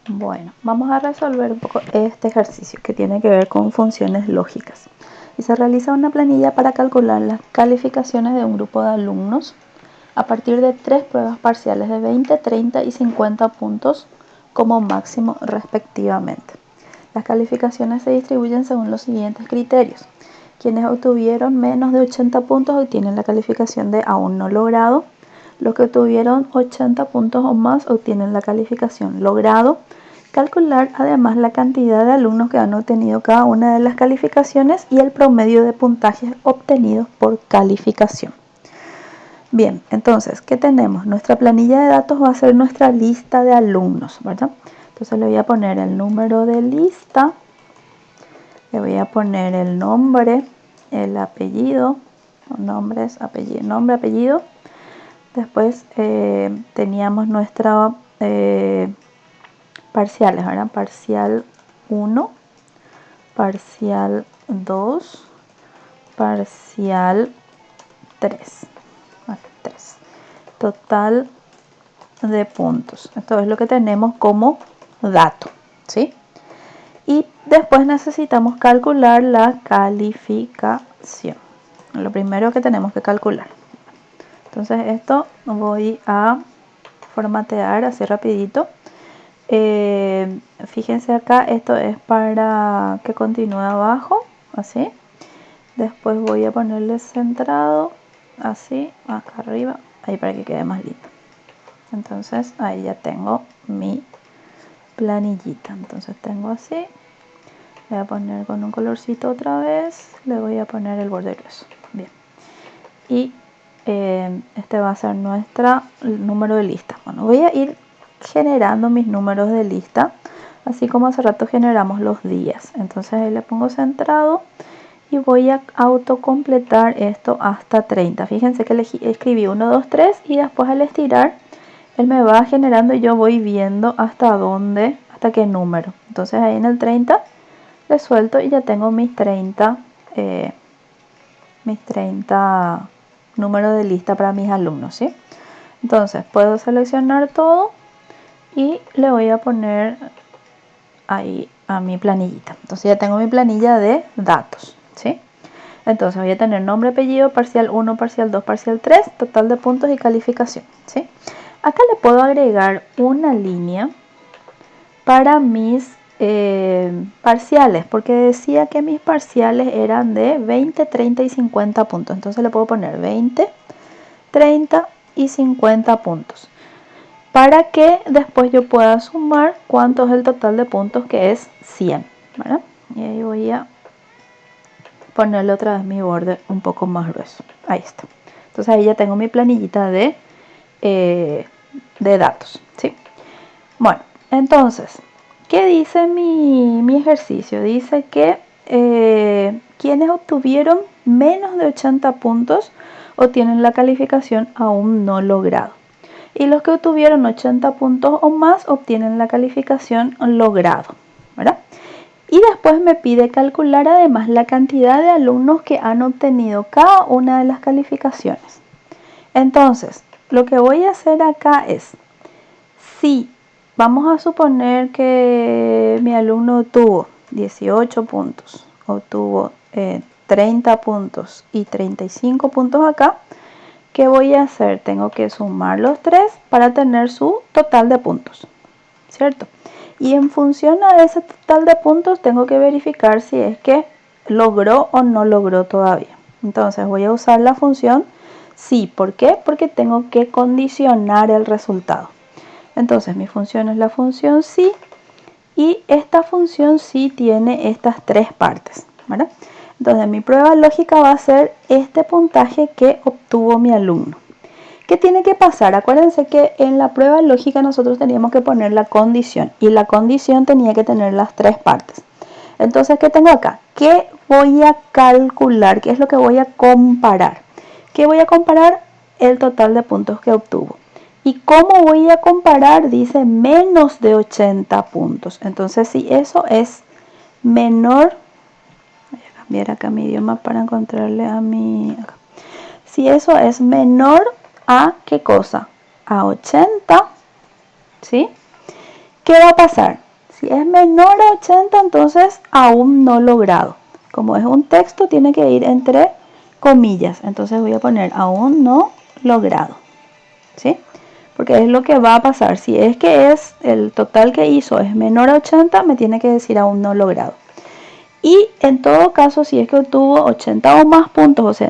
Bueno, vamos a resolver un poco este ejercicio que tiene que ver con funciones lógicas. Y se realiza una planilla para calcular las calificaciones de un grupo de alumnos a partir de 3 pruebas parciales de 20, 30 y 50 puntos como máximo respectivamente. Las calificaciones se distribuyen según los siguientes criterios. Quienes obtuvieron menos de 80 puntos obtienen la calificación de aún no logrado. Los que obtuvieron 80 puntos o más obtienen la calificación logrado. Calcular además la cantidad de alumnos que han obtenido cada una de las calificaciones y el promedio de puntajes obtenidos por calificación. Bien, entonces, ¿qué tenemos? Nuestra planilla de datos va a ser nuestra lista de alumnos, ¿verdad? Entonces le voy a poner el número de lista, le voy a poner el nombre, el apellido, nombres, apellido, nombre, apellido. Después teníamos nuestra parciales, ¿verdad? Parcial 1, parcial 2, parcial 3. Vale, 3. Total de puntos. Esto es lo que tenemos como dato, ¿sí? Y después necesitamos calcular la calificación. Lo primero que tenemos que calcular. Entonces esto voy a formatear así rapidito. Fíjense acá, esto es para que continúe abajo, así. Después voy a ponerle centrado, así, acá arriba, ahí para que quede más lindo. Entonces ahí ya tengo mi planillita. Entonces tengo así, voy a poner con un colorcito otra vez, le voy a poner el borde grueso. Bien. Y este va a ser nuestro número de lista. Bueno, voy a ir generando mis números de lista, así como hace rato generamos los días. Entonces ahí le pongo centrado y voy a autocompletar esto hasta 30. Fíjense que escribí 1, 2, 3 y después al estirar él me va generando y yo voy viendo hasta dónde, hasta qué número. Entonces ahí en el 30 le suelto y ya tengo mis 30 números de lista para mis alumnos, ¿sí? Entonces puedo seleccionar todo y le voy a poner ahí a mi planillita. Entonces ya tengo mi planilla de datos, ¿sí? Entonces voy a tener nombre, apellido, parcial 1, parcial 2, parcial 3, total de puntos y calificación, ¿sí? Acá le puedo agregar una línea para mis parciales, porque decía que mis parciales eran de 20, 30 y 50 puntos. Entonces le puedo poner 20, 30 y 50 puntos para que después yo pueda sumar cuánto es el total de puntos, que es 100, ¿verdad? Y ahí voy a ponerle otra vez mi borde un poco más grueso. Ahí está. Entonces ahí ya tengo mi planillita de datos, ¿sí? Bueno, entonces, ¿qué dice mi ejercicio? Dice que quienes obtuvieron menos de 80 puntos obtienen la calificación aún no logrado. Y los que obtuvieron 80 puntos o más obtienen la calificación logrado, ¿verdad? Y después me pide calcular además la cantidad de alumnos que han obtenido cada una de las calificaciones. Entonces, lo que voy a hacer acá es, si vamos a suponer que mi alumno obtuvo 18 puntos, obtuvo 30 puntos y 35 puntos acá, ¿qué voy a hacer? Tengo que sumar los 3 para tener su total de puntos, ¿cierto? Y en función a ese total de puntos tengo que verificar si es que logró o no logró todavía. Entonces voy a usar la función sí. ¿Por qué? Porque tengo que condicionar el resultado. Entonces mi función es la función sí, y esta función sí tiene estas 3 partes, ¿verdad? Entonces mi prueba lógica va a ser este puntaje que obtuvo mi alumno. ¿Qué tiene que pasar? Acuérdense que en la prueba lógica nosotros teníamos que poner la condición, y la condición tenía que tener las 3 partes. Entonces, ¿qué tengo acá? ¿Qué voy a calcular? ¿Qué es lo que voy a comparar? ¿Qué voy a comparar? El total de puntos que obtuvo. ¿Y cómo voy a comparar? Dice menos de 80 puntos. Entonces, si eso es menor, voy a cambiar acá mi idioma para encontrarle a mi... Acá. Si eso es menor a ¿qué cosa? A 80, ¿sí? ¿Qué va a pasar? Si es menor a 80, entonces aún no logrado. Como es un texto, tiene que ir entre comillas. Entonces voy a poner aún no logrado. ¿Sí? Porque es lo que va a pasar. Si es que es el total que hizo es menor a 80, me tiene que decir aún no logrado. Y en todo caso, si es que obtuvo 80 o más puntos, o sea,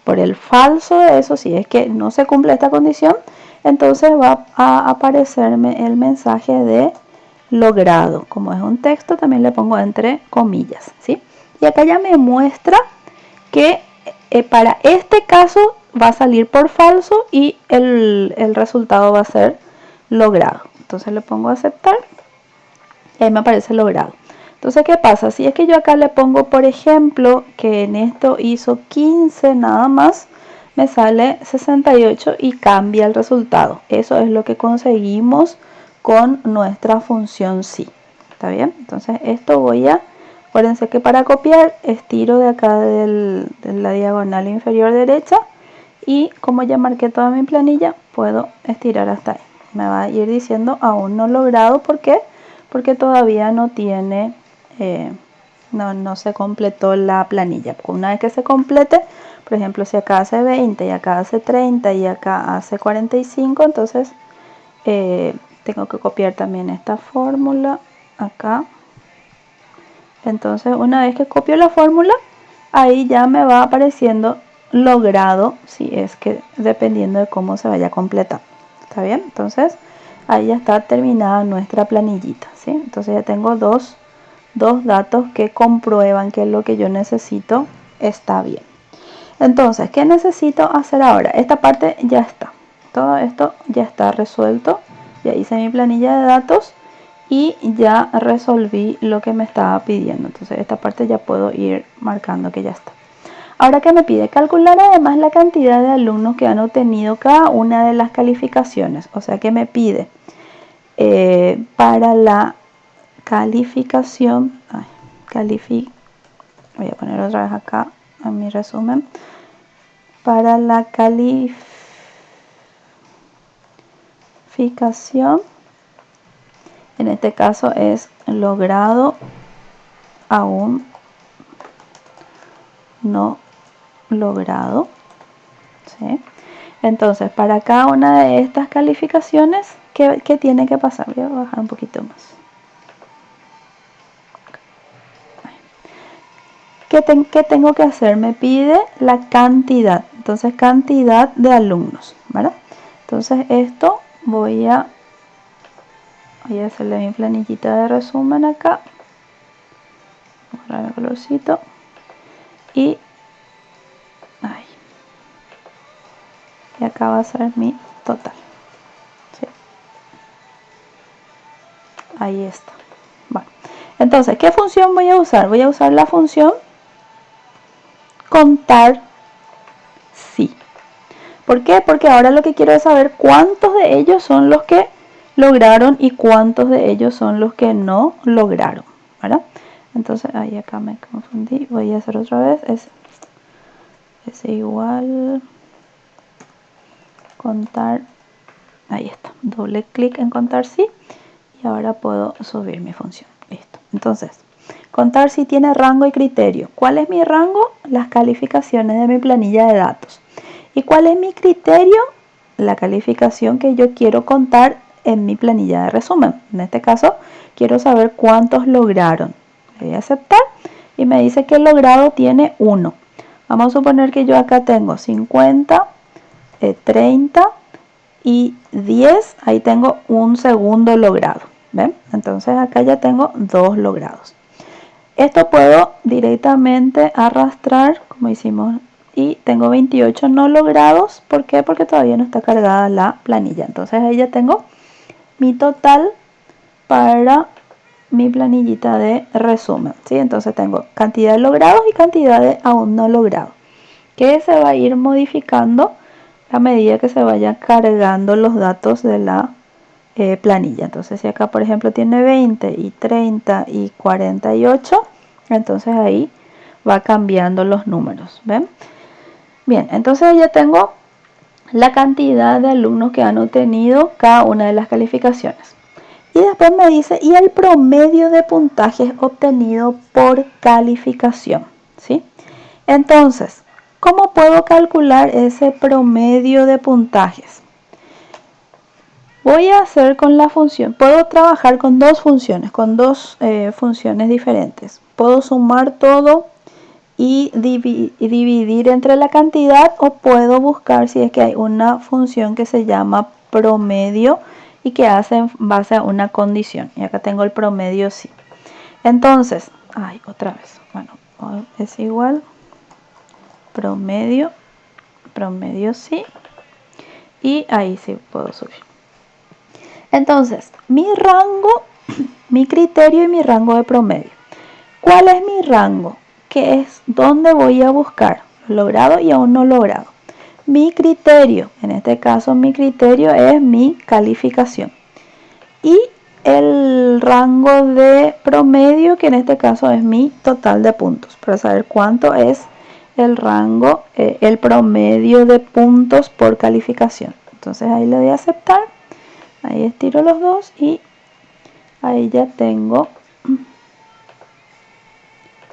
por el falso de eso, si es que no se cumple esta condición, entonces va a aparecerme el mensaje de logrado. Como es un texto, también le pongo entre comillas, ¿sí? Y acá ya me muestra que para este caso va a salir por falso y el resultado va a ser logrado. Entonces le pongo aceptar y ahí me aparece logrado. Entonces, ¿qué pasa? Si es que yo acá le pongo, por ejemplo, que en esto hizo 15 nada más, me sale 68 y cambia el resultado. Eso es lo que conseguimos con nuestra función sí. ¿Está bien? Entonces, esto voy a... Acuérdense que para copiar, estiro de acá de la diagonal inferior derecha y como ya marqué toda mi planilla, puedo estirar hasta ahí. Me va a ir diciendo aún no logrado. ¿Por qué? Porque todavía no tiene... no se completó la planilla. Una vez que se complete, por ejemplo, si acá hace 20 y acá hace 30 y acá hace 45, entonces tengo que copiar también esta fórmula acá. Entonces, una vez que copio la fórmula, ahí ya me va apareciendo logrado, si es que dependiendo de cómo se vaya a completar. ¿Está bien? Entonces, ahí ya está terminada nuestra planillita, ¿sí? Entonces ya tengo dos datos que comprueban que lo que yo necesito está bien. Entonces, ¿qué necesito hacer ahora? Esta parte ya está. Todo esto ya está resuelto. Ya hice mi planilla de datos y ya resolví lo que me estaba pidiendo. Entonces, esta parte ya puedo ir marcando que ya está. Ahora, ¿qué me pide? Calcular además la cantidad de alumnos que han obtenido cada una de las calificaciones. O sea, que me pide para la calificación, voy a poner otra vez acá en mi resumen, para la calificación, en este caso es logrado aún no logrado, ¿sí? Entonces para cada una de estas calificaciones, ¿qué tiene que pasar? Voy a bajar un poquito más. ¿Qué tengo que hacer? Me pide la cantidad, entonces cantidad de alumnos, ¿verdad? Entonces esto voy a hacerle mi planillita de resumen acá, borrar el colorcito y acá va a ser mi total, ¿sí? Ahí está. Bueno, entonces, ¿qué función voy a usar? Voy a usar la función contar sí. ¿Por qué? Porque ahora lo que quiero es saber cuántos de ellos son los que lograron y cuántos de ellos son los que no lograron, ¿verdad? Entonces, ahí acá me confundí. Voy a hacer otra vez. Es igual contar. Ahí está. Doble clic en contar sí. Y ahora puedo subir mi función. Listo. Entonces, contar si tiene rango y criterio. ¿Cuál es mi rango? Las calificaciones de mi planilla de datos. ¿Y cuál es mi criterio? La calificación que yo quiero contar en mi planilla de resumen. En este caso, quiero saber cuántos lograron. Le voy a aceptar y me dice que el logrado tiene 1. Vamos a suponer que yo acá tengo 50, 30 y 10. Ahí tengo un segundo logrado. ¿Ven? Entonces acá ya tengo 2 logrados. Esto puedo directamente arrastrar, como hicimos, y tengo 28 no logrados. ¿Por qué? Porque todavía no está cargada la planilla. Entonces ahí ya tengo mi total para mi planillita de resumen, ¿sí? Entonces tengo cantidad de logrados y cantidad de aún no logrados, que se va a ir modificando a medida que se vayan cargando los datos de la planilla. Entonces si acá por ejemplo tiene 20 y 30 y 48, entonces ahí va cambiando los números, ¿ven? Bien, entonces ya tengo la cantidad de alumnos que han obtenido cada una de las calificaciones. Y después me dice, y el promedio de puntajes obtenido por calificación, ¿sí? Entonces, ¿cómo puedo calcular ese promedio de puntajes? Voy a hacer con la función, puedo trabajar con dos funciones, funciones diferentes. Puedo sumar todo y dividir entre la cantidad, o puedo buscar si es que hay una función que se llama promedio y que hace en base a una condición. Y acá tengo el promedio sí. Entonces, otra vez, bueno, es igual promedio sí, y ahí sí puedo subir. Entonces, mi rango, mi criterio y mi rango de promedio. ¿Cuál es mi rango? Que es donde voy a buscar logrado y aún no logrado. Mi criterio, en este caso mi criterio es mi calificación. Y el rango de promedio, que en este caso es mi total de puntos, para saber cuánto es el rango, el promedio de puntos por calificación. Entonces ahí le doy a aceptar, ahí estiro los dos y ahí ya tengo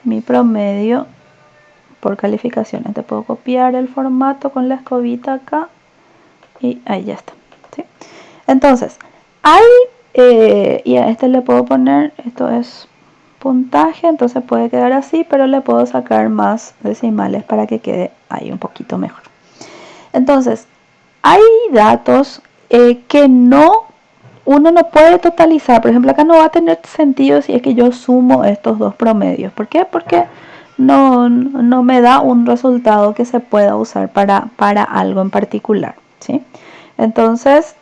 mi promedio por calificaciones. Te puedo copiar el formato con la escobita acá y ahí ya está, ¿sí? Entonces, y a este le puedo poner, esto es puntaje, entonces puede quedar así, pero le puedo sacar más decimales para que quede ahí un poquito mejor. Entonces, hay datos que uno no puede totalizar. Por ejemplo, acá no va a tener sentido si es que yo sumo estos dos promedios. ¿Por qué? Porque no me da un resultado que se pueda usar para algo en particular, ¿sí? Entonces,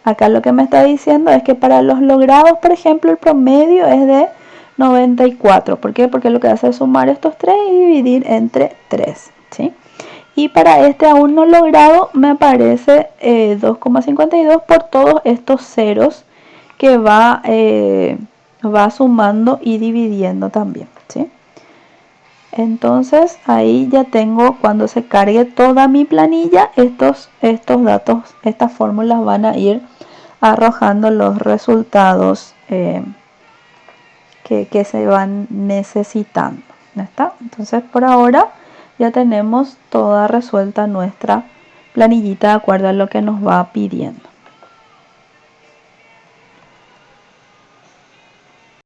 acá lo que me está diciendo es que para los logrados, por ejemplo, el promedio es de 94. ¿Por qué? Porque lo que hace es sumar estos 3 y dividir entre 3, ¿sí? Y para este aún no logrado me aparece 2,52 por todos estos ceros que va sumando y dividiendo también, ¿sí? Entonces ahí ya tengo, cuando se cargue toda mi planilla, estos datos, estas fórmulas van a ir arrojando los resultados que se van necesitando. ¿Ya está? Entonces por ahora ya tenemos toda resuelta nuestra planillita de acuerdo a lo que nos va pidiendo.